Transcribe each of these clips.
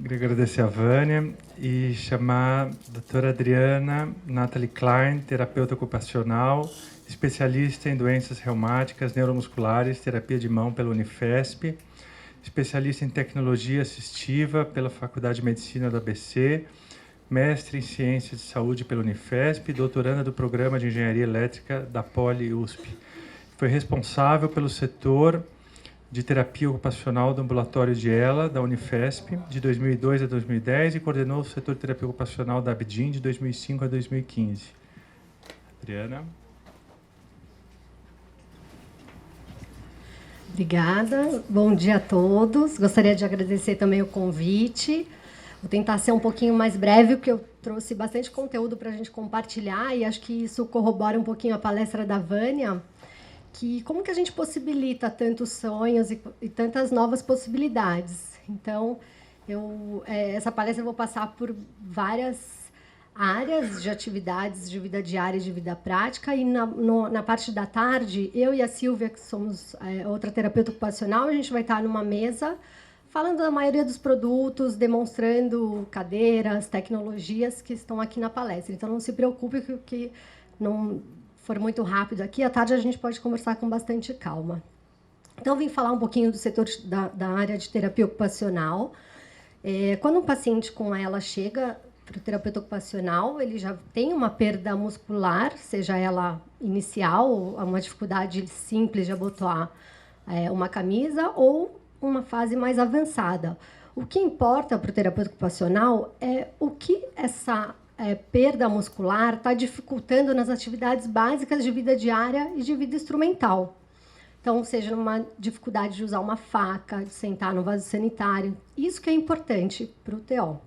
Queria agradecer a Vânia e chamar a doutora Adriana Nathalie Klein, terapeuta ocupacional, especialista em doenças reumáticas, neuromusculares, terapia de mão pela Unifesp, especialista em tecnologia assistiva pela Faculdade de Medicina da ABC, mestre em Ciências de Saúde pela Unifesp, doutoranda do Programa de Engenharia Elétrica da Poli-USP. Foi responsável pelo setor de terapia ocupacional do ambulatório de ELA, da Unifesp, de 2002 a 2010, e coordenou o setor de terapia ocupacional da Abdim, de 2005 a 2015. Adriana. Obrigada. Bom dia a todos. Gostaria de agradecer também o convite. Vou tentar ser um pouquinho mais breve, porque eu trouxe bastante conteúdo para a gente compartilhar, e acho que isso corrobora um pouquinho a palestra da Vânia, que como que a gente possibilita tantos sonhos e tantas novas possibilidades. Então, essa palestra eu vou passar por várias áreas de atividades de vida diária e de vida prática, e na parte da tarde, eu e a Silvia, que somos outra terapeuta ocupacional, a gente vai estar numa mesa falando da maioria dos produtos, demonstrando cadeiras, tecnologias que estão aqui na palestra. Então, não se preocupe que não for muito rápido aqui, à tarde a gente pode conversar com bastante calma. Então, eu vim falar um pouquinho do setor da área de terapia ocupacional. Quando um paciente com ela chega para o terapeuta ocupacional, ele já tem uma perda muscular, seja ela inicial, uma dificuldade simples de abotoar uma camisa, ou uma fase mais avançada. O que importa para o terapeuta ocupacional é o que essa perda muscular está dificultando nas atividades básicas de vida diária e de vida instrumental. Então, seja uma dificuldade de usar uma faca, de sentar no vaso sanitário. Isso que é importante para o TO.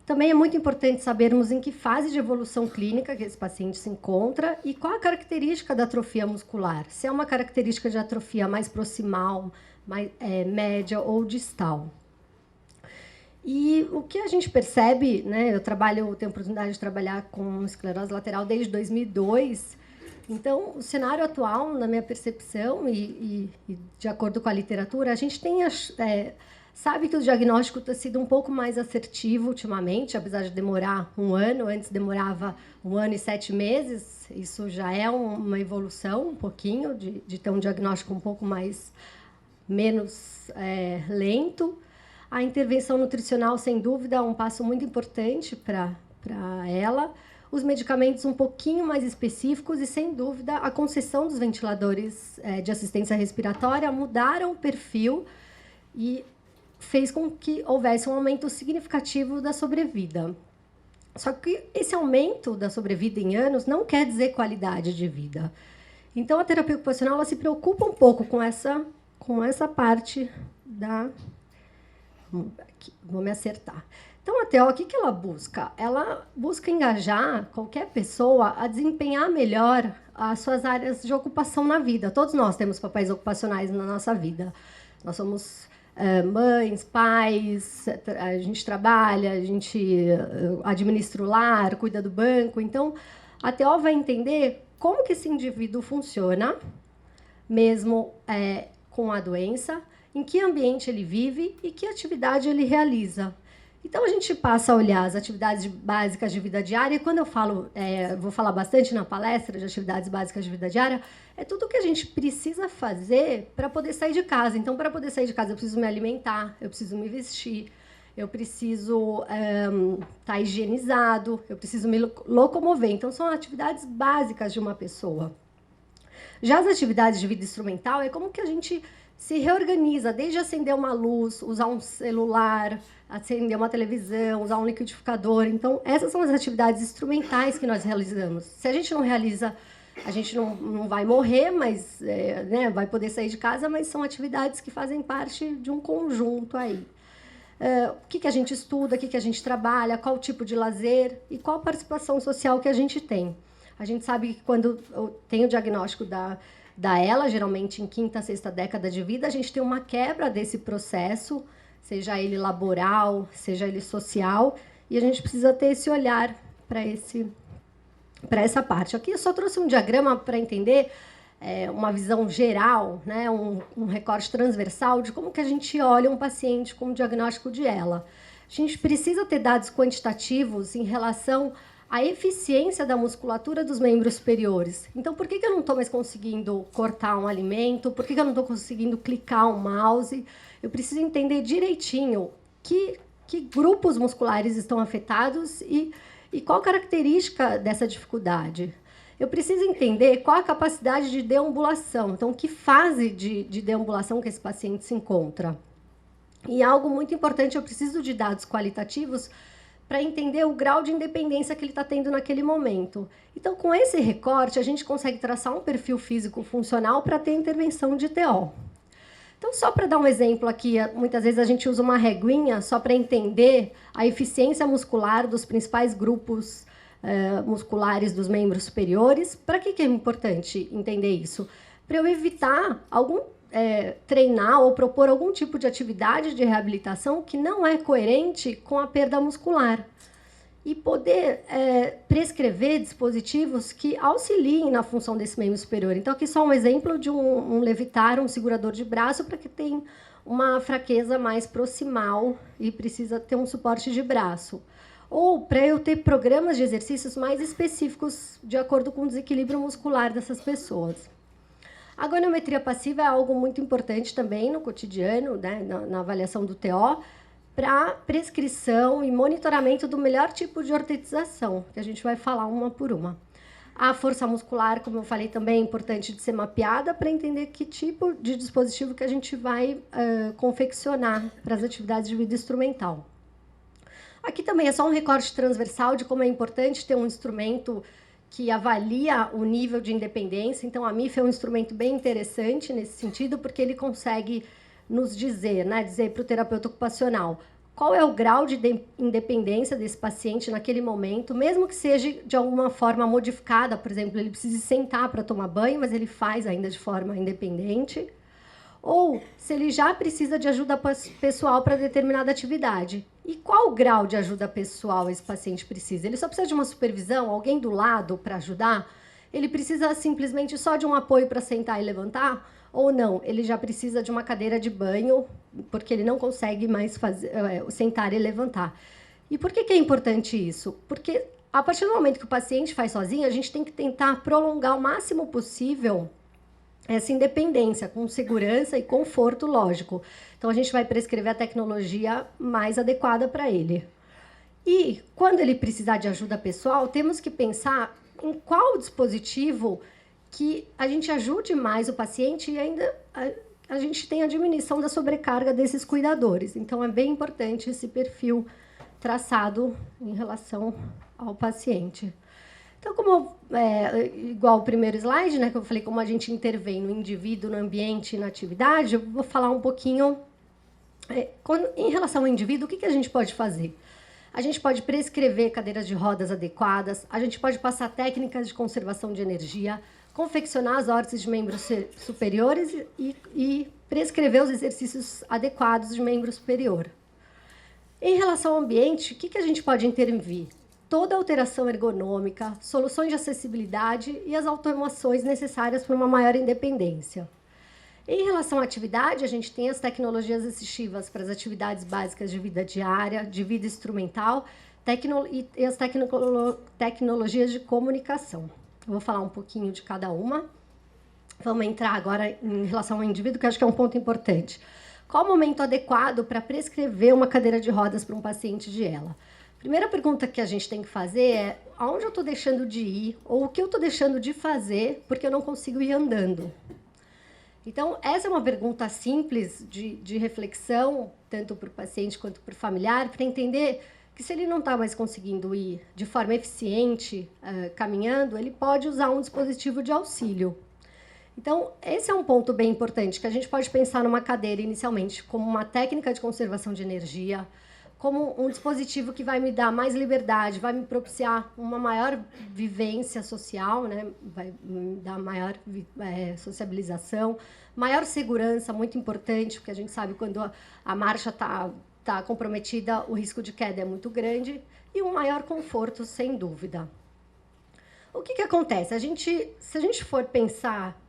Também é muito importante sabermos em que fase de evolução clínica que esse paciente se encontra e qual a característica da atrofia muscular. Se é uma característica de atrofia mais proximal, mais, média ou distal. E o que a gente percebe, né, eu tenho a oportunidade de trabalhar com esclerose lateral desde 2002, então, o cenário atual, na minha percepção, e de acordo com a literatura, a gente sabe que o diagnóstico tem sido um pouco mais assertivo ultimamente, apesar de demorar um ano. Antes demorava 1 ano e 7 meses. Isso já é uma evolução, um pouquinho, de ter um diagnóstico um pouco menos lento. A intervenção nutricional, sem dúvida, é um passo muito importante para ela. Os medicamentos um pouquinho mais específicos e, sem dúvida, a concessão dos ventiladores de assistência respiratória mudaram o perfil e fez com que houvesse um aumento significativo da sobrevida. Só que esse aumento da sobrevida em anos não quer dizer qualidade de vida. Então, a terapia ocupacional ela se preocupa um pouco com essa parte da... Vou me acertar. Então, a TO, o que ela busca? Ela busca engajar qualquer pessoa a desempenhar melhor as suas áreas de ocupação na vida. Todos nós temos papéis ocupacionais na nossa vida. Nós somos mães, pais, a gente trabalha, a gente administra o lar, cuida do banco. Então, a TO vai entender como que esse indivíduo funciona, mesmo com a doença, em que ambiente ele vive e que atividade ele realiza. Então, a gente passa a olhar as atividades básicas de vida diária, e quando eu falo, vou falar bastante na palestra de atividades básicas de vida diária, é tudo o que a gente precisa fazer para poder sair de casa. Então, para poder sair de casa, eu preciso me alimentar, eu preciso me vestir, eu preciso estar higienizado, eu preciso me locomover. Então, são atividades básicas de uma pessoa. Já as atividades de vida instrumental é como que a gente se reorganiza, desde acender uma luz, usar um celular, acender uma televisão, usar um liquidificador. Então, essas são as atividades instrumentais que nós realizamos. Se a gente não realiza, a gente não vai morrer, mas vai poder sair de casa, mas são atividades que fazem parte de um conjunto aí. O que a gente estuda, o que a gente trabalha, qual tipo de lazer e qual participação social que a gente tem. A gente sabe que quando tem o diagnóstico da ELA, geralmente em 5ª, 6ª década de vida, a gente tem uma quebra desse processo, seja ele laboral, seja ele social, e a gente precisa ter esse olhar para essa parte. Aqui eu só trouxe um diagrama para entender uma visão geral, né, um recorte transversal de como que a gente olha um paciente com o diagnóstico de ELA. A gente precisa ter dados quantitativos em relação à eficiência da musculatura dos membros superiores. Então, por que eu não estou mais conseguindo cortar um alimento? Por que eu não estou conseguindo clicar um mouse? Eu preciso entender direitinho que grupos musculares estão afetados e qual a característica dessa dificuldade. Eu preciso entender qual a capacidade de deambulação. Então, que fase de deambulação que esse paciente se encontra. E algo muito importante, eu preciso de dados qualitativos para entender o grau de independência que ele está tendo naquele momento. Então, com esse recorte, a gente consegue traçar um perfil físico funcional para ter intervenção de TO. Então, só para dar um exemplo aqui, muitas vezes a gente usa uma reguinha só para entender a eficiência muscular dos principais grupos musculares dos membros superiores. Para que é importante entender isso? Para eu evitar treinar ou propor algum tipo de atividade de reabilitação que não é coerente com a perda muscular. E poder prescrever dispositivos que auxiliem na função desse membro superior. Então, aqui só um exemplo de um levitar, um segurador de braço, para que tenha uma fraqueza mais proximal e precisa ter um suporte de braço. Ou para eu ter programas de exercícios mais específicos de acordo com o desequilíbrio muscular dessas pessoas. A goniometria passiva é algo muito importante também no cotidiano, né, na avaliação do TO, para prescrição e monitoramento do melhor tipo de ortetização, que a gente vai falar uma por uma. A força muscular, como eu falei, também é importante de ser mapeada para entender que tipo de dispositivo que a gente vai confeccionar para as atividades de vida instrumental. Aqui também é só um recorte transversal de como é importante ter um instrumento que avalia o nível de independência. Então, a MIF é um instrumento bem interessante nesse sentido, porque ele consegue nos dizer, né, dizer para o terapeuta ocupacional qual é o grau de independência desse paciente naquele momento, mesmo que seja de alguma forma modificada. Por exemplo, ele precisa sentar para tomar banho, mas ele faz ainda de forma independente. Ou se ele já precisa de ajuda pessoal para determinada atividade. E qual grau de ajuda pessoal esse paciente precisa? Ele só precisa de uma supervisão, alguém do lado para ajudar? Ele precisa simplesmente só de um apoio para sentar e levantar? Ou não? Ele já precisa de uma cadeira de banho, porque ele não consegue mais sentar e levantar. E por que é importante isso? Porque, a partir do momento que o paciente faz sozinho, a gente tem que tentar prolongar o máximo possível essa independência, com segurança e conforto, lógico. Então, a gente vai prescrever a tecnologia mais adequada para ele. E, quando ele precisar de ajuda pessoal, temos que pensar em qual dispositivo que a gente ajude mais o paciente e ainda a gente tem a diminuição da sobrecarga desses cuidadores. Então, é bem importante esse perfil traçado em relação ao paciente. Então, igual o primeiro slide, né, que eu falei como a gente intervém no indivíduo, no ambiente e na atividade, eu vou falar um pouquinho em relação ao indivíduo, o que a gente pode fazer? A gente pode prescrever cadeiras de rodas adequadas, a gente pode passar técnicas de conservação de energia, confeccionar as órteses de membros superiores e prescrever os exercícios adequados de membro superior. Em relação ao ambiente, o que a gente pode intervir? Toda alteração ergonômica, soluções de acessibilidade e as automações necessárias para uma maior independência. Em relação à atividade, a gente tem as tecnologias assistivas para as atividades básicas de vida diária, de vida instrumental e as tecnologias de comunicação. Eu vou falar um pouquinho de cada uma. Vamos entrar agora em relação ao indivíduo, que acho que é um ponto importante. Qual o momento adequado para prescrever uma cadeira de rodas para um paciente de ELA? Primeira pergunta que a gente tem que fazer é aonde eu estou deixando de ir ou o que eu estou deixando de fazer porque eu não consigo ir andando. Então, essa é uma pergunta simples de reflexão, tanto para o paciente quanto para o familiar, para entender que se ele não está mais conseguindo ir de forma eficiente caminhando, ele pode usar um dispositivo de auxílio. Então, esse é um ponto bem importante, que a gente pode pensar numa cadeira inicialmente como uma técnica de conservação de energia, como um dispositivo que vai me dar mais liberdade, vai me propiciar uma maior vivência social, né? Vai me dar maior sociabilização, maior segurança, muito importante, porque a gente sabe quando a marcha está comprometida, o risco de queda é muito grande, e um maior conforto, sem dúvida. O que acontece? Se a gente for pensar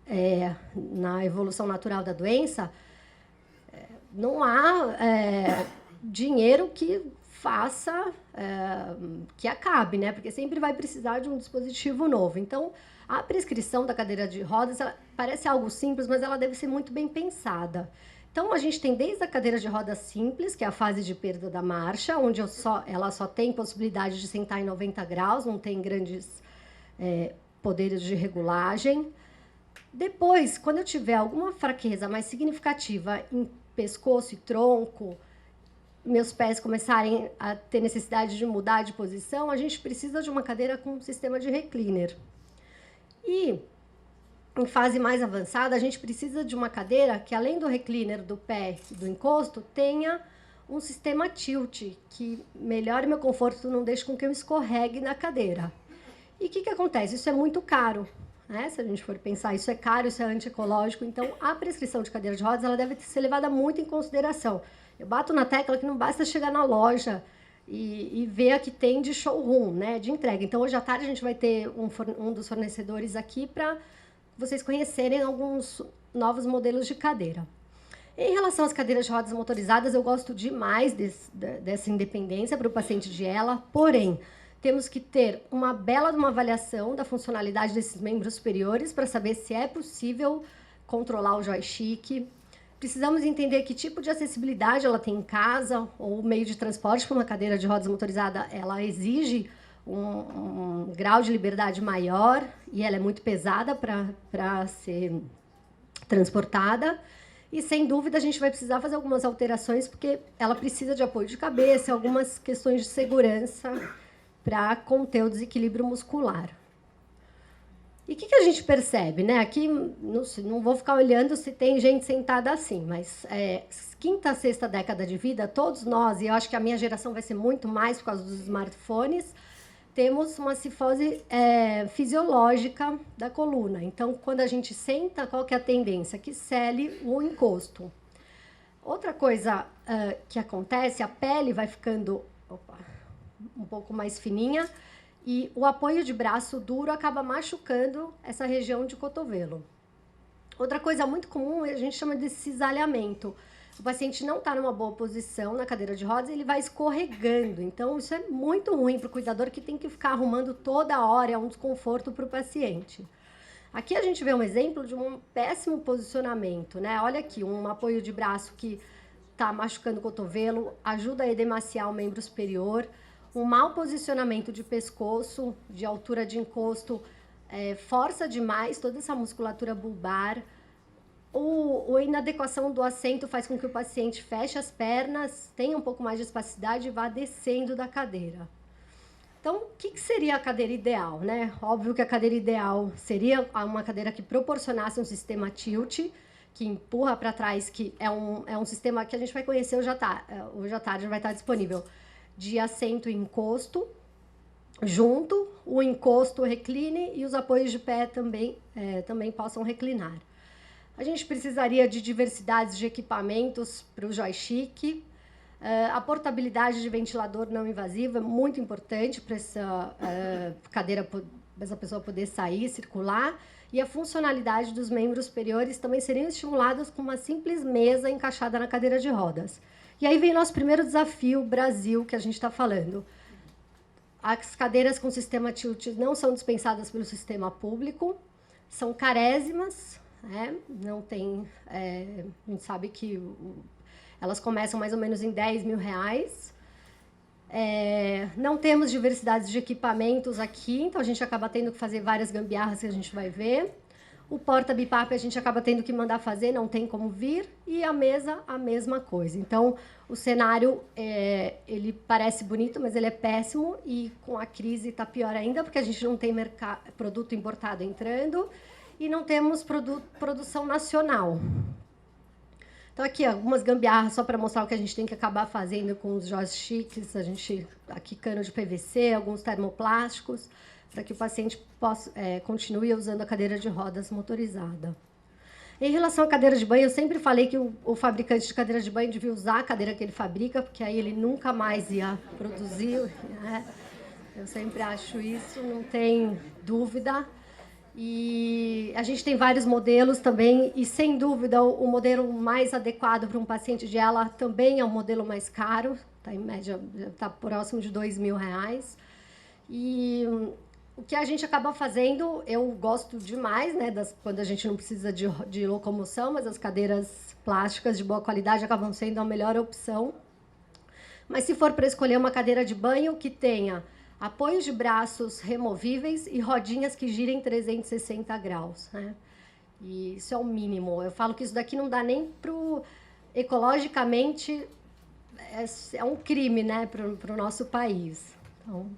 na evolução natural da doença, não há dinheiro que faça, que acabe, né? Porque sempre vai precisar de um dispositivo novo. Então, a prescrição da cadeira de rodas parece algo simples, mas ela deve ser muito bem pensada. Então, a gente tem desde a cadeira de rodas simples, que é a fase de perda da marcha, onde ela só tem possibilidade de sentar em 90 graus, não tem grandes poderes de regulagem. Depois, quando eu tiver alguma fraqueza mais significativa em pescoço e tronco, meus pés começarem a ter necessidade de mudar de posição, a gente precisa de uma cadeira com um sistema de recliner. E, em fase mais avançada, a gente precisa de uma cadeira que, além do recliner do pé e do encosto, tenha um sistema tilt, que melhore meu conforto, não deixe com que eu escorregue na cadeira. E o que acontece? Isso é muito caro. Se a gente for pensar, isso é caro, isso é antiecológico. Então, a prescrição de cadeira de rodas ela deve ser levada muito em consideração. Eu bato na tecla que não basta chegar na loja e ver a que tem de showroom, né, de entrega. Então, hoje à tarde, a gente vai ter um dos fornecedores aqui para vocês conhecerem alguns novos modelos de cadeira. Em relação às cadeiras de rodas motorizadas, eu gosto demais dessa independência para o paciente de ela, porém, temos que ter uma bela avaliação da funcionalidade desses membros superiores para saber se é possível controlar o joystick. Precisamos entender que tipo de acessibilidade ela tem em casa, ou o meio de transporte para uma cadeira de rodas motorizada, ela exige um grau de liberdade maior e ela é muito pesada para ser transportada. E, sem dúvida, a gente vai precisar fazer algumas alterações, porque ela precisa de apoio de cabeça, algumas questões de segurança para conter o desequilíbrio muscular. E o que a gente percebe? Né? Aqui, não vou ficar olhando se tem gente sentada assim, mas quinta, sexta década de vida, todos nós, e eu acho que a minha geração vai ser muito mais por causa dos smartphones, temos uma cifose fisiológica da coluna. Então, quando a gente senta, qual que é a tendência? Que cele o encosto. Outra coisa que acontece, a pele vai ficando um pouco mais fininha, e o apoio de braço duro acaba machucando essa região de cotovelo. Outra coisa muito comum, a gente chama de cisalhamento. O paciente não está numa boa posição na cadeira de rodas, ele vai escorregando. Então, isso é muito ruim para o cuidador, que tem que ficar arrumando toda hora, é um desconforto para o paciente. Aqui a gente vê um exemplo de um péssimo posicionamento, né? Olha aqui, um apoio de braço que está machucando o cotovelo, ajuda a edemaciar o membro superior. Um mau posicionamento de pescoço, de altura de encosto, força demais toda essa musculatura bulbar. A inadequação do assento faz com que o paciente feche as pernas, tenha um pouco mais de espacidade e vá descendo da cadeira. Então, o que seria a cadeira ideal? Né? Óbvio que a cadeira ideal seria uma cadeira que proporcionasse um sistema tilt, que empurra para trás, que é um sistema que a gente vai conhecer hoje à tarde, vai estar disponível, de assento e encosto, junto, o encosto recline e os apoios de pé também possam reclinar. A gente precisaria de diversidades de equipamentos para o joystick. A portabilidade de ventilador não invasivo é muito importante para essa cadeira, para essa pessoa poder sair, circular. E a funcionalidade dos membros superiores também seriam estimuladas com uma simples mesa encaixada na cadeira de rodas. E aí vem nosso primeiro desafio, Brasil, que a gente está falando. As cadeiras com sistema tilt não são dispensadas pelo sistema público, são carésimas, né? Não tem, a gente sabe que elas começam mais ou menos em R$10.000. Não temos diversidade de equipamentos aqui, então a gente acaba tendo que fazer várias gambiarras que a gente vai ver. O porta-bipap a gente acaba tendo que mandar fazer, não tem como vir. E a mesa, a mesma coisa. Então, o cenário, ele parece bonito, mas ele é péssimo. E com a crise está pior ainda, porque a gente não tem produto importado entrando e não temos produção nacional. Então, aqui, algumas gambiarras só para mostrar o que a gente tem que acabar fazendo com os joysticks. Aqui, cano de PVC, alguns termoplásticos, para que o paciente continue usando a cadeira de rodas motorizada. Em relação à cadeira de banho, eu sempre falei que o fabricante de cadeira de banho devia usar a cadeira que ele fabrica, porque aí ele nunca mais ia produzir. Né? Eu sempre acho isso, não tem dúvida. E a gente tem vários modelos também, e sem dúvida o modelo mais adequado para um paciente de ELA também é um modelo mais caro, tá, em média está próximo de R$ 2.000. E o que a gente acaba fazendo, eu gosto demais, né, quando a gente não precisa de locomoção, mas as cadeiras plásticas de boa qualidade acabam sendo a melhor opção. Mas se for para escolher uma cadeira de banho que tenha apoios de braços removíveis e rodinhas que girem 360 graus, né? E isso é o mínimo. Eu falo que isso daqui não dá nem para ecologicamente, é um crime, né, para o nosso país. Então,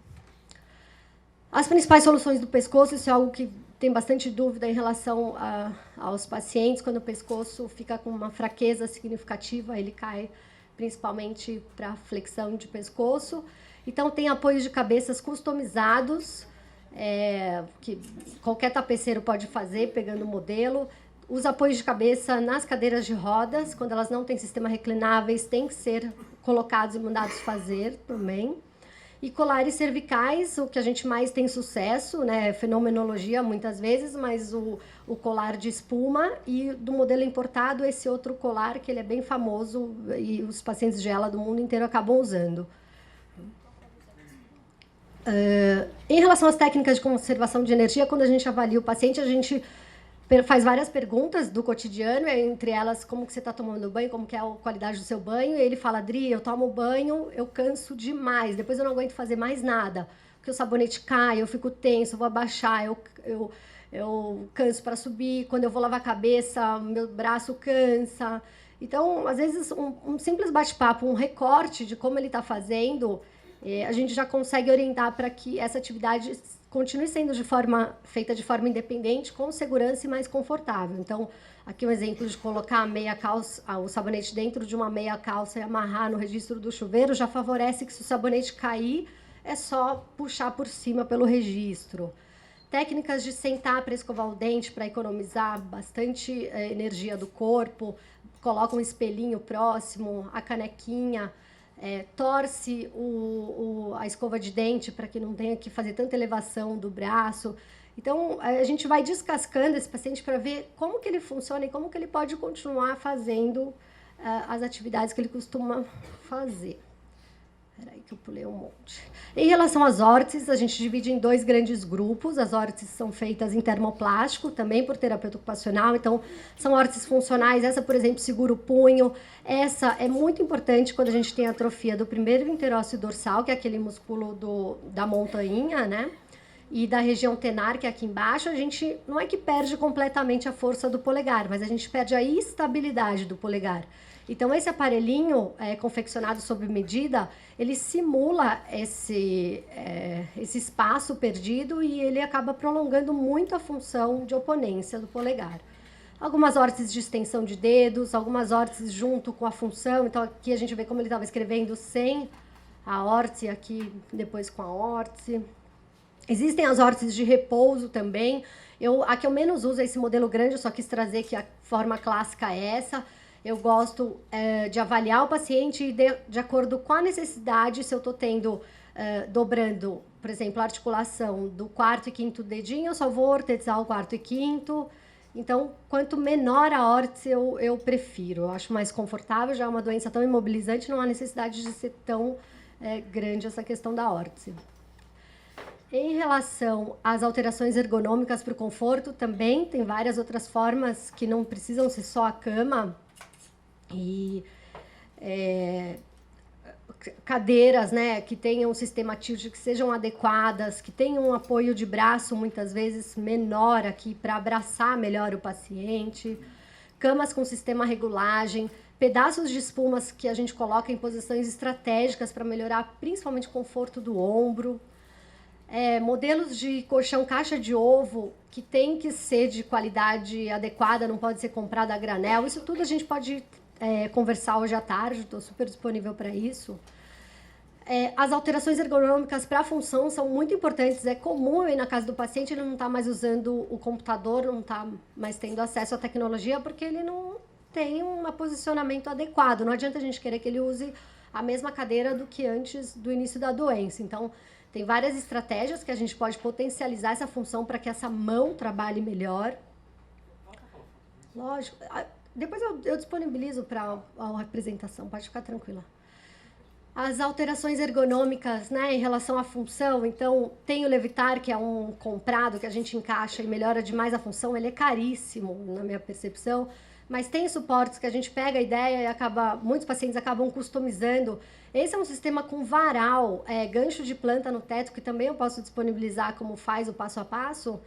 as principais soluções do pescoço, isso é algo que tem bastante dúvida em relação aos pacientes. Quando o pescoço fica com uma fraqueza significativa, ele cai principalmente para flexão de pescoço. Então, tem apoios de cabeças customizados, que qualquer tapeceiro pode fazer, pegando o modelo. Os apoios de cabeça nas cadeiras de rodas, quando elas não têm sistema reclináveis, têm que ser colocados e mandados fazer também. E colares cervicais, o que a gente mais tem sucesso, né, fenomenologia muitas vezes, mas o colar de espuma, e do modelo importado, esse outro colar, que ele é bem famoso, e os pacientes de ELA do mundo inteiro acabam usando. Em relação às técnicas de conservação de energia, quando a gente avalia o paciente, a gente faz várias perguntas do cotidiano, entre elas, como que você está tomando banho, como que é a qualidade do seu banho, e ele fala, Adri, eu tomo banho, eu canso demais, depois eu não aguento fazer mais nada, porque o sabonete cai, eu fico tenso, eu vou abaixar, eu canso para subir, quando eu vou lavar a cabeça, meu braço cansa. Então, às vezes, um simples bate-papo, um recorte de como ele está fazendo, a gente já consegue orientar para que essa atividade continue sendo feita de forma independente, com segurança e mais confortável. Então, aqui um exemplo de colocar a meia calça, o sabonete dentro de uma meia calça e amarrar no registro do chuveiro já favorece que, se o sabonete cair, é só puxar por cima pelo registro. Técnicas de sentar para escovar o dente, para economizar bastante energia do corpo, coloca um espelhinho próximo, a canequinha, torce a escova de dente para que não tenha que fazer tanta elevação do braço. Então, a gente vai descascando esse paciente para ver como que ele funciona e como que ele pode continuar fazendo as atividades que ele costuma fazer. Espera aí que eu pulei um monte. Em relação às órteses, a gente divide em 2 grandes grupos. As órteses são feitas em termoplástico, também por terapeuta ocupacional. Então, são órteses funcionais. Essa, por exemplo, segura o punho. Essa é muito importante quando a gente tem atrofia do primeiro interósseo dorsal, que é aquele músculo da montanha, né? E da região tenar, que é aqui embaixo. A gente não é que perde completamente a força do polegar, mas a gente perde a estabilidade do polegar. Então, esse aparelhinho confeccionado sob medida, ele simula esse espaço perdido e ele acaba prolongando muito a função de oponência do polegar. Algumas órteses de extensão de dedos, algumas órteses junto com a função. Então, aqui a gente vê como ele estava escrevendo sem a órtese, aqui depois com a órtese. Existem as órteses de repouso também. A que eu menos uso é esse modelo grande, eu só quis trazer que a forma clássica é essa. Eu gosto de avaliar o paciente e, de acordo com a necessidade, se eu estou dobrando, por exemplo, a articulação do 4º e 5º dedinho, eu só vou ortetizar o 4º e 5º. Então, quanto menor a órtese, eu prefiro. Eu acho mais confortável, já é uma doença tão imobilizante, não há necessidade de ser tão grande essa questão da órtese. Em relação às alterações ergonômicas para o conforto, também tem várias outras formas que não precisam ser só a cama. E cadeiras, né, que tenham um sistema tilt, que sejam adequadas, que tenham um apoio de braço muitas vezes menor aqui para abraçar melhor o paciente, camas com sistema regulagem, pedaços de espumas que a gente coloca em posições estratégicas para melhorar principalmente o conforto do ombro, modelos de colchão caixa de ovo que tem que ser de qualidade adequada, não pode ser comprado a granel. Isso tudo a gente pode conversar hoje à tarde, estou super disponível para isso. As alterações ergonômicas para a função são muito importantes. É comum ir na casa do paciente, ele não está mais usando o computador, não está mais tendo acesso à tecnologia, porque ele não tem um posicionamento adequado. Não adianta a gente querer que ele use a mesma cadeira do que antes do início da doença. Então, Tem várias estratégias que a gente pode potencializar essa função para que essa mão trabalhe melhor. Lógico. Depois eu disponibilizo para a apresentação, pode ficar tranquila. As alterações ergonômicas, né, em relação à função, então, tem o Levitar, que é um comprado que a gente encaixa e melhora demais a função, ele é caríssimo, na minha percepção, mas tem suportes que a gente pega a ideia e muitos pacientes acabam customizando. Esse é um sistema com varal, gancho de planta no teto, que também eu posso disponibilizar como faz o passo a passo,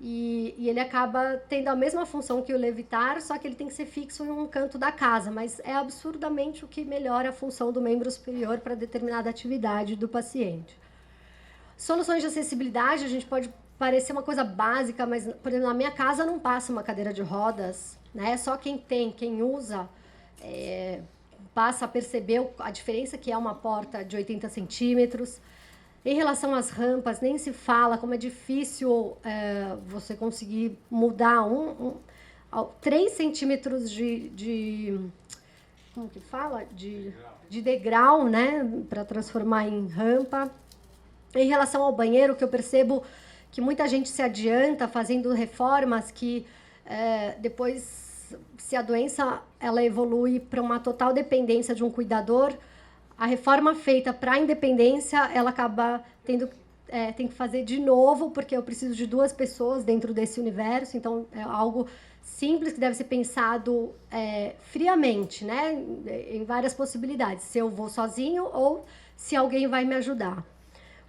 e ele acaba tendo a mesma função que o Levitar, só que ele tem que ser fixo em um canto da casa, mas é absurdamente o que melhora a função do membro superior para determinada atividade do paciente. Soluções de acessibilidade, a gente pode parecer uma coisa básica, mas, por exemplo, na minha casa não passa uma cadeira de rodas, né? Só quem usa, passa a perceber a diferença que é uma porta de 80 centímetros. Em relação às rampas, nem se fala como é difícil você conseguir mudar 3 centímetros como que fala? De degrau, né? Para transformar em rampa. Em relação ao banheiro, que eu percebo que muita gente se adianta fazendo reformas que depois, se a doença ela evolui para uma total dependência de um cuidador, a reforma feita para a independência, ela acaba tem que fazer de novo, porque eu preciso de 2 pessoas dentro desse universo, então é algo simples que deve ser pensado friamente, né? Em várias possibilidades, se eu vou sozinho ou se alguém vai me ajudar.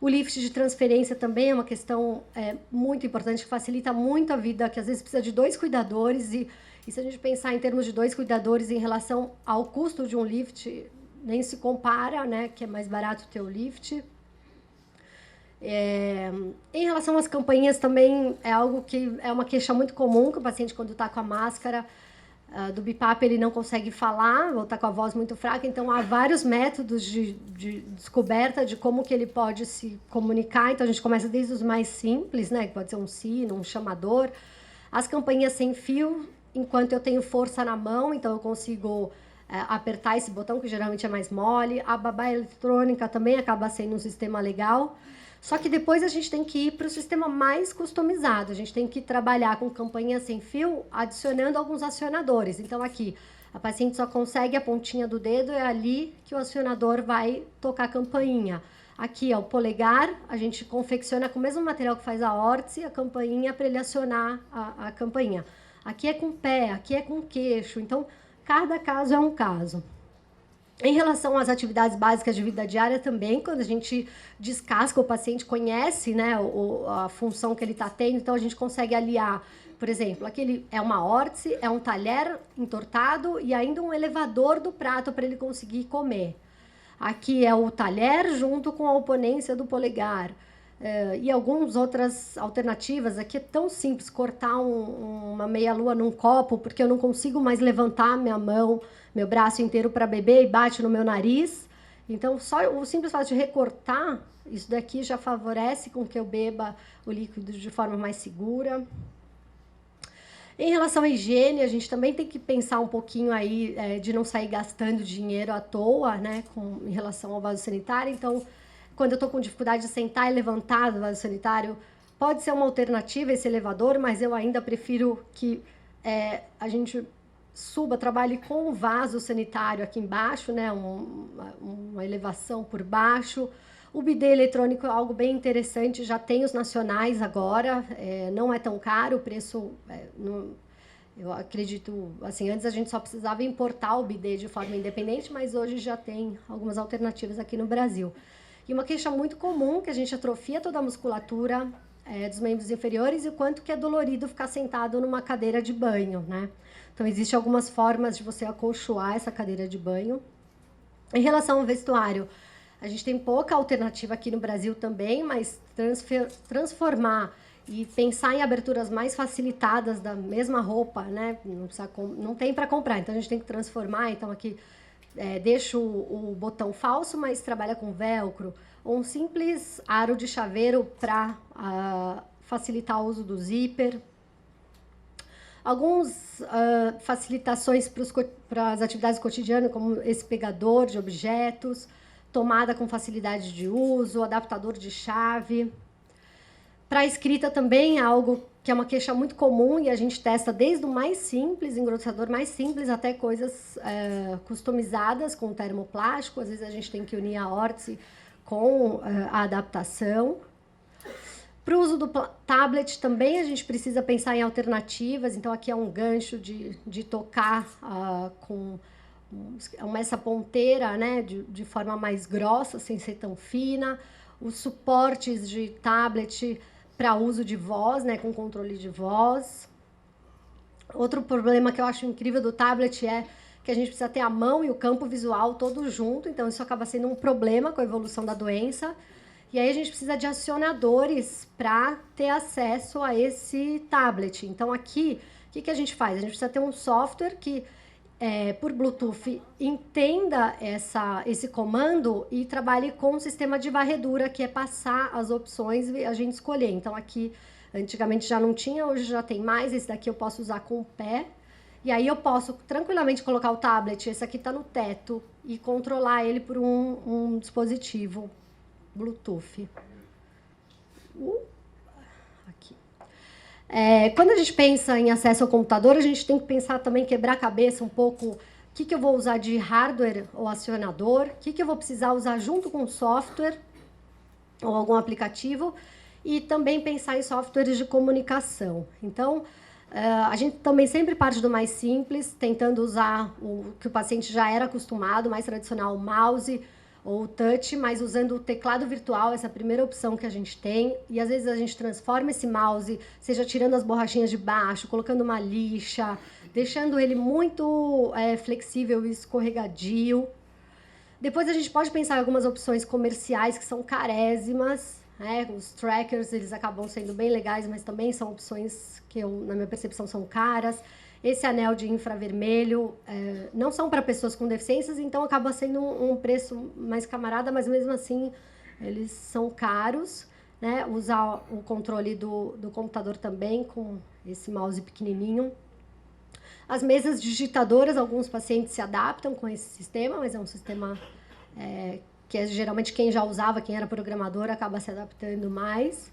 O lift de transferência também é uma questão muito importante, que facilita muito a vida, que às vezes precisa de 2 cuidadores, e se a gente pensar em termos de 2 cuidadores em relação ao custo de um lift, nem se compara, né, que é mais barato ter o lift. Em relação às campainhas também é algo que é uma queixa muito comum, que o paciente, quando está com a máscara do BiPAP, ele não consegue falar, ou está com a voz muito fraca, então há vários métodos de descoberta de como que ele pode se comunicar. Então a gente começa desde os mais simples, né, que pode ser um sino, um chamador, as campainhas sem fio, enquanto eu tenho força na mão, então eu consigo apertar esse botão, que geralmente é mais mole. A babá eletrônica também acaba sendo um sistema legal. Só que depois a gente tem que ir para o sistema mais customizado. A gente tem que trabalhar com campainha sem fio, adicionando alguns acionadores. Então, aqui, a paciente só consegue a pontinha do dedo, é ali que o acionador vai tocar a campainha. Aqui, o polegar, a gente confecciona com o mesmo material que faz a órtese, a campainha, para ele acionar a campainha. Aqui é com o pé, aqui é com o queixo. Então, cada caso é um caso. Em relação às atividades básicas de vida diária também, quando a gente descasca, o paciente conhece, né, a função que ele está tendo, então a gente consegue aliar, por exemplo, aquele é uma órtese, é um talher entortado e ainda um elevador do prato para ele conseguir comer. Aqui é o talher junto com a oponência do polegar. E algumas outras alternativas. Aqui é tão simples cortar uma meia-lua num copo, porque eu não consigo mais levantar minha mão, meu braço inteiro para beber, e bate no meu nariz. Então, só o simples fato de recortar, isso daqui já favorece com que eu beba o líquido de forma mais segura. Em relação à higiene, a gente também tem que pensar um pouquinho aí de não sair gastando dinheiro à toa, né, em relação ao vaso sanitário. Então, quando eu estou com dificuldade de sentar e levantar do vaso sanitário, pode ser uma alternativa esse elevador, mas eu ainda prefiro que a gente trabalhe com o vaso sanitário aqui embaixo, né, uma elevação por baixo. O bidê eletrônico é algo bem interessante, já tem os nacionais agora, não é tão caro, o preço, eu acredito, assim, antes a gente só precisava importar o bidê de forma independente, mas hoje já tem algumas alternativas aqui no Brasil. E uma queixa muito comum, que a gente atrofia toda a musculatura dos membros inferiores, e o quanto que é dolorido ficar sentado numa cadeira de banho, né? Então, existem algumas formas de você acolchoar essa cadeira de banho. Em relação ao vestuário, a gente tem pouca alternativa aqui no Brasil também, mas transformar e pensar em aberturas mais facilitadas da mesma roupa, né? Não tem para comprar, então a gente tem que transformar. Então, aqui deixa o botão falso, mas trabalha com velcro, ou um simples aro de chaveiro para facilitar o uso do zíper. Algumas facilitações para as atividades cotidianas, como esse pegador de objetos, tomada com facilidade de uso, adaptador de chave. Para a escrita também é algo que é uma queixa muito comum e a gente testa desde o mais simples, engrossador mais simples, até coisas customizadas com termoplástico. Às vezes a gente tem que unir a órtese com a adaptação. Para o uso do tablet também a gente precisa pensar em alternativas. Então aqui é um gancho de tocar com essa ponteira, né, de forma mais grossa, sem ser tão fina. Os suportes de tablet para uso de voz, né, com controle de voz. Outro problema que eu acho incrível do tablet é que a gente precisa ter a mão e o campo visual todo junto, então isso acaba sendo um problema com a evolução da doença. E aí a gente precisa de acionadores para ter acesso a esse tablet. Então aqui, o que a gente faz? A gente precisa ter um software que, por Bluetooth, entenda esse comando e trabalhe com um sistema de varredura, que é passar as opções e a gente escolher. Então aqui, antigamente já não tinha, hoje já tem mais. Esse daqui eu posso usar com o pé. E aí eu posso tranquilamente colocar o tablet, esse aqui está no teto, e controlar ele por um dispositivo Bluetooth. Aqui. Quando a gente pensa em acesso ao computador, a gente tem que pensar também, quebrar a cabeça um pouco, o que eu vou usar de hardware ou acionador, o que eu vou precisar usar junto com software ou algum aplicativo, e também pensar em softwares de comunicação. Então, a gente também sempre parte do mais simples, tentando usar o que o paciente já era acostumado, mais tradicional, o mouse ou o touch, mas usando o teclado virtual, essa é a primeira opção que a gente tem. E às vezes a gente transforma esse mouse, seja tirando as borrachinhas de baixo, colocando uma lixa, deixando ele muito flexível e escorregadio. Depois a gente pode pensar em algumas opções comerciais que são carésimas. Os trackers, eles acabam sendo bem legais, mas também são opções que, na minha percepção, são caras. Esse anel de infravermelho não são para pessoas com deficiências, então acaba sendo um preço mais camarada, mas mesmo assim eles são caros. Né? Usar o controle do computador também com esse mouse pequenininho. As mesas digitadoras, alguns pacientes se adaptam com esse sistema, mas é um sistema que geralmente quem já usava, quem era programador, acaba se adaptando mais.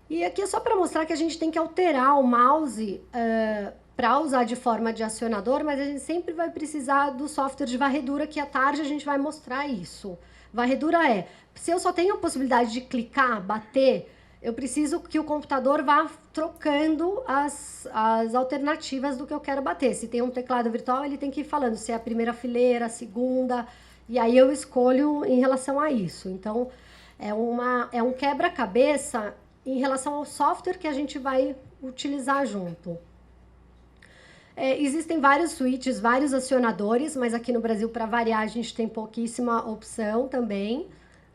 E aqui é só para mostrar que a gente tem que alterar o mouse para usar de forma de acionador, mas a gente sempre vai precisar do software de varredura, que à tarde a gente vai mostrar isso. Varredura se eu só tenho a possibilidade de clicar, bater, eu preciso que o computador vá trocando as alternativas do que eu quero bater. Se tem um teclado virtual, ele tem que ir falando se é a primeira fileira, a segunda, e aí eu escolho em relação a isso. Então, é um quebra-cabeça em relação ao software que a gente vai utilizar junto. Existem vários switches, vários acionadores, mas aqui no Brasil, para variar, a gente tem pouquíssima opção também.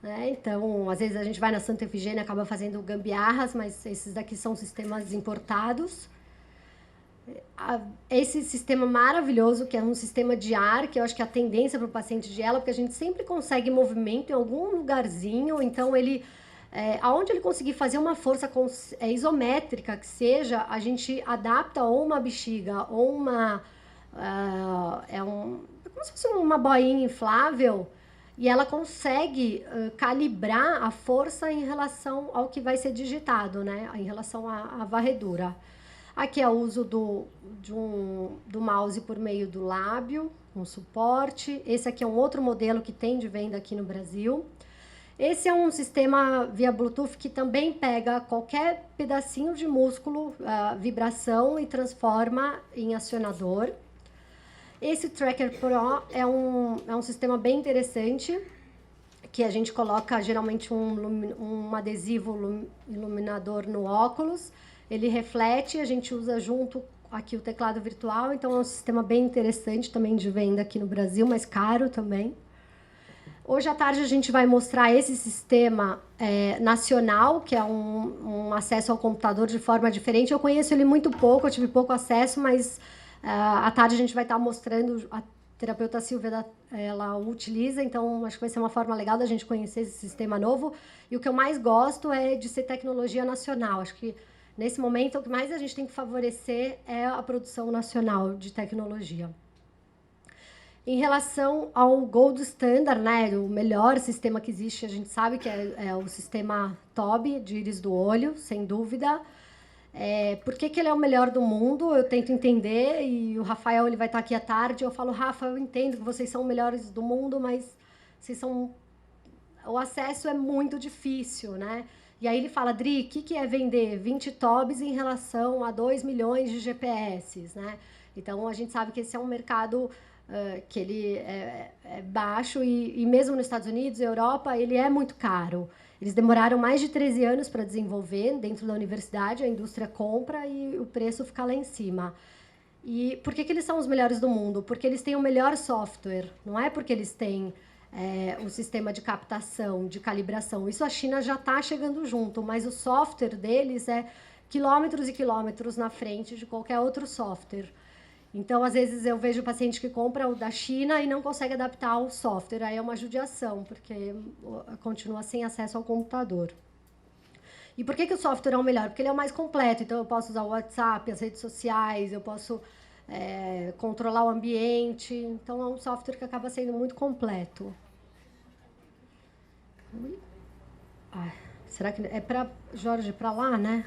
Né? Então, às vezes a gente vai na Santa Efigênia e acaba fazendo gambiarras, mas esses daqui são sistemas importados. Esse sistema maravilhoso, que é um sistema de ar, que eu acho que é a tendência para o paciente de ELA, porque a gente sempre consegue movimento em algum lugarzinho, então ele... aonde ele conseguir fazer uma força isométrica que seja, a gente adapta ou uma bexiga ou uma... como se fosse uma boinha inflável, e ela consegue calibrar a força em relação ao que vai ser digitado, né? Em relação à varredura. Aqui é o uso do mouse por meio do lábio, um suporte. Esse aqui é um outro modelo que tem de venda aqui no Brasil. Esse é um sistema via Bluetooth que também pega qualquer pedacinho de músculo, vibração, e transforma em acionador. Esse Tracker Pro é um sistema bem interessante, que a gente coloca geralmente um adesivo iluminador no óculos, ele reflete, a gente usa junto aqui o teclado virtual, então é um sistema bem interessante também de venda aqui no Brasil, mas caro também. Hoje à tarde a gente vai mostrar esse sistema nacional, que é um acesso ao computador de forma diferente. Eu conheço ele muito pouco, eu tive pouco acesso, mas à tarde a gente vai estar mostrando, a terapeuta Silvia, ela o utiliza, então acho que vai ser uma forma legal da gente conhecer esse sistema novo. E o que eu mais gosto é de ser tecnologia nacional. Acho que nesse momento o que mais a gente tem que favorecer é a produção nacional de tecnologia. Em relação ao Gold Standard, né, o melhor sistema que existe, a gente sabe que é o sistema TOB, de íris do olho, sem dúvida. Por que ele é o melhor do mundo? Eu tento entender, e o Rafael ele vai estar aqui à tarde. Eu falo, Rafa, eu entendo que vocês são os melhores do mundo, mas o acesso é muito difícil, né? E aí ele fala, Dri, o que é vender 20 TOBs em relação a 2 milhões de GPS, né? Então, a gente sabe que esse é um mercado que ele é baixo, e mesmo nos Estados Unidos e Europa, ele é muito caro. Eles demoraram mais de 13 anos para desenvolver dentro da universidade, a indústria compra e o preço fica lá em cima. E por que eles são os melhores do mundo? Porque eles têm o melhor software, não é porque eles têm um sistema de captação, de calibração. Isso a China já está chegando junto, mas o software deles é quilômetros e quilômetros na frente de qualquer outro software. Então, às vezes, eu vejo paciente que compra o da China e não consegue adaptar o software. Aí é uma judiação, porque continua sem acesso ao computador. E por que o software é o melhor? Porque ele é o mais completo. Então, eu posso usar o WhatsApp, as redes sociais, eu posso controlar o ambiente. Então, é um software que acaba sendo muito completo. Será que é para Jorge, para lá, né?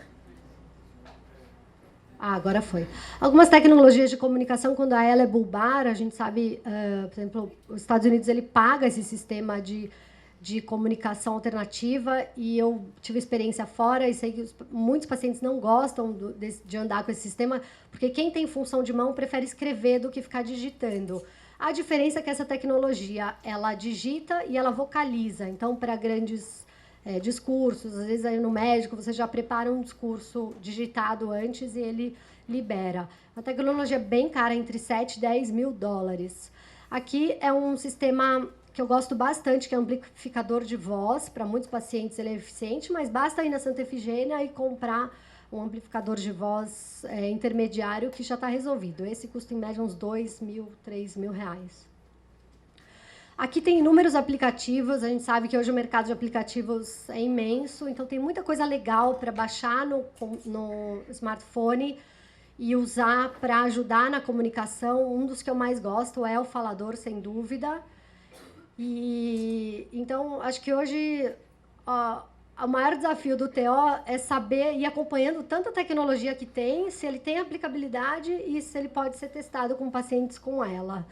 Agora foi. Algumas tecnologias de comunicação, quando ela é bulbar, a gente sabe, por exemplo, os Estados Unidos ele paga esse sistema de comunicação alternativa, e eu tive experiência fora e sei que muitos pacientes não gostam de andar com esse sistema, porque quem tem função de mão prefere escrever do que ficar digitando. A diferença é que essa tecnologia, ela digita e ela vocaliza. Então, para grandes discursos, às vezes aí no médico você já prepara um discurso digitado antes e ele libera. A tecnologia é bem cara, entre 7 e 10 mil dólares. Aqui é um sistema que eu gosto bastante, que é um amplificador de voz. Para muitos pacientes ele é eficiente, mas basta ir na Santa Efigênia e comprar um amplificador de voz intermediário que já está resolvido. Esse custa em média uns 2 mil, 3 mil reais. Aqui tem inúmeros aplicativos. A gente sabe que hoje o mercado de aplicativos é imenso, então tem muita coisa legal para baixar no smartphone e usar para ajudar na comunicação. Um dos que eu mais gosto é o Falador, sem dúvida. E então, acho que hoje o maior desafio do TO é saber ir acompanhando tanta tecnologia que tem, se ele tem aplicabilidade e se ele pode ser testado com pacientes com ela,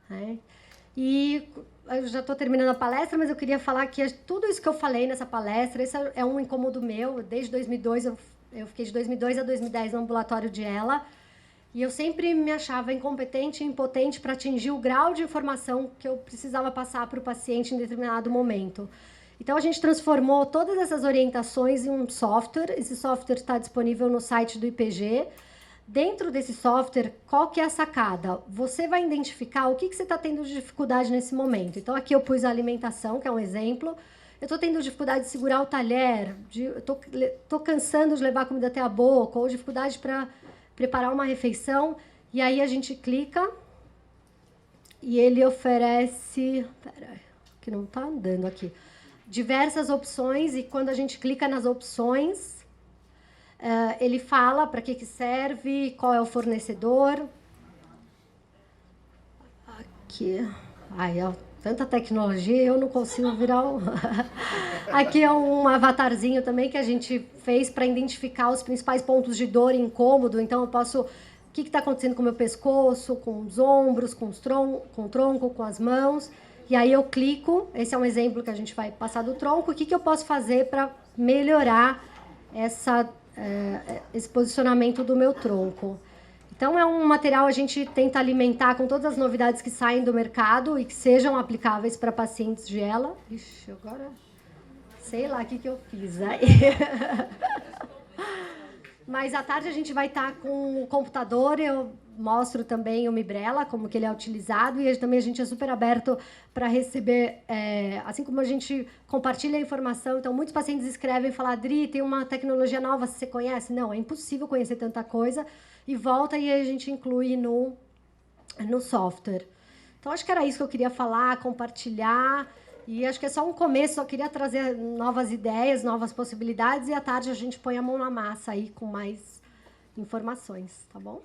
né? E eu já estou terminando a palestra, mas eu queria falar que tudo isso que eu falei nessa palestra, esse é um incômodo meu. Desde 2002, eu fiquei de 2002 a 2010 no ambulatório de ELA, e eu sempre me achava incompetente e impotente para atingir o grau de informação que eu precisava passar para o paciente em determinado momento. Então, a gente transformou todas essas orientações em um software. Esse software está disponível no site do IPG. Dentro desse software, qual que é a sacada? Você vai identificar o que você está tendo de dificuldade nesse momento. Então, aqui eu pus a alimentação, que é um exemplo. Eu estou tendo dificuldade de segurar o talher, estou cansando de levar a comida até a boca, ou dificuldade para preparar uma refeição. E aí a gente clica e ele oferece... Peraí, que não está andando aqui. Diversas opções, e quando a gente clica nas opções... ele fala para que serve, qual é o fornecedor. Aqui. Ai, ó, tanta tecnologia, eu não consigo virar um... Aqui é um avatarzinho também que a gente fez para identificar os principais pontos de dor e incômodo. Então, eu posso... O que está acontecendo com o meu pescoço, com os ombros, com o tronco, com as mãos. E aí eu clico. Esse é um exemplo que a gente vai passar do tronco. O que eu posso fazer para melhorar esse posicionamento do meu tronco? Então, é um material a gente tenta alimentar com todas as novidades que saem do mercado e que sejam aplicáveis para pacientes de ELA. Ixi, agora sei lá o que eu fiz aí. Mas à tarde a gente vai estar com o computador, eu mostro também o Mibrela, como que ele é utilizado, e também a gente é super aberto para receber, assim como a gente compartilha a informação. Então, muitos pacientes escrevem e falam, Adri, tem uma tecnologia nova, você conhece? Não, é impossível conhecer tanta coisa, e volta e aí a gente inclui no software. Então, acho que era isso que eu queria falar, compartilhar, e acho que é só um começo, só queria trazer novas ideias, novas possibilidades, e à tarde a gente põe a mão na massa aí com mais informações, tá bom?